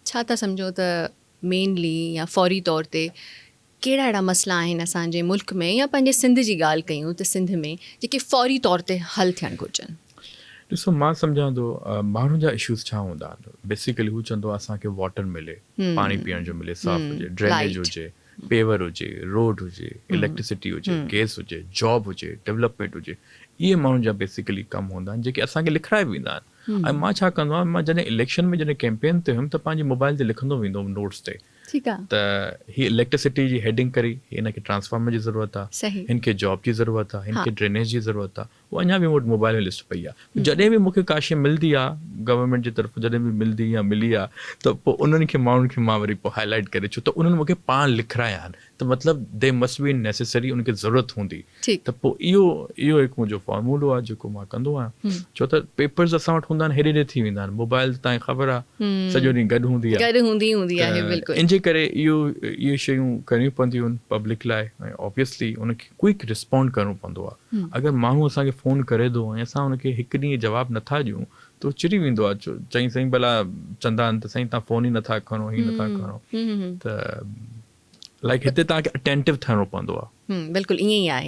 छा था सम्झो त मेनली या फौरी तौर ते कहिड़ा अहिड़ा मसइला आहिनि असांजे मुल्क में या पंहिंजे सिंध जी ॻाल्हि कयूं त सिंध में जेके फौरी तौर ते हल थियणु घुरिजनि? ॾिसो मां सम्झां थो माण्हुनि जा इशूज़ छा हूंदा आहिनि बेसिकली हू चवंदो आहे असांखे वाटर मिले, पाणी पीअण जो मिले, साफ़ हुजे, ड्रेनेज लाइट हुजे, पेवर हुजे, रोड हुजे, इलेक्ट्रिसिटी हुजे, गैस हुजे, जॉब हुजे, डेवलपमेंट हुजे। इहे माण्हुनि जा बेसिकली कमु हूंदा आहिनि जेके असांखे लिखाए वेंदा आहिनि। ऐं मां छा कंदो आहियां, मां जॾहिं इलेक्शन में जॾहिं कैंपेन ते हुयुमि त पंहिंजे मोबाइल ते लिखंदो वेंदो हुउमि नोट्स ते ठीकु आहे, त हीअ इलेक्ट्रिसिटी जी हेडिंग करी, हिन खे ट्रांसफार्मर जी ज़रूरत आहे, सही, हिन खे जॉब जी ज़रूरत आहे, हिन हा, खे ड्रेनेज जी ज़रूरत आहे। उहो अञा बि मूं वटि मोबाइल में लिस्ट पई आहे। जॾहिं बि मूंखे का शइ मिलंदी आहे गवर्नमेंट जी तरफ़, जॾहिं बि मिलंदी या मिली आहे त पोइ उन्हनि खे माण्हुनि खे मां वरी पोइ हाईलाइट करे, छो त उन्हनि मूंखे पाण लिखाया आहिनि त मतिलबु दे मस्ट बी नेसेसरी, उनखे ज़रूरत हूंदी। ठीकु, त पोइ इहो हिकु मुंहिंजो फॉर्मूलो आहे जेको मां कंदो आहियां। छो त पेपर्स असां वटि हूंदा आहिनि, हेॾे हेॾे थी वेंदा आहिनि, मोबाइल तव्हांखे ख़बर आहे सॼो ॾींहुं गॾु हूंदी आहे, गॾु हूंदी आहे, त बिल्कुलु, इन जे करे इहे शयूं करणियूं पवंदियूं आहिनि पब्लिक लाइ। ऐं ऑब्वियसली उनखे क्विक रिस्पॉन्ड करिणो पवंदो आहे। अगरि माण्हू असांखे फ़ोन करे थो ऐं असां उनखे हिकु ॾींहुं जवाबु नथा ॾियूं त उहो चिड़ी वेंदो आहे, चई साईं भला चवंदा आहिनि त साईं तव्हां फ़ोन ई नथा खणो, हीअं नथा खणो। त लाइक हिते तव्हांखे अटेंटिव थियणो पवंदो आहे। बिल्कुलु ईअं ई आहे।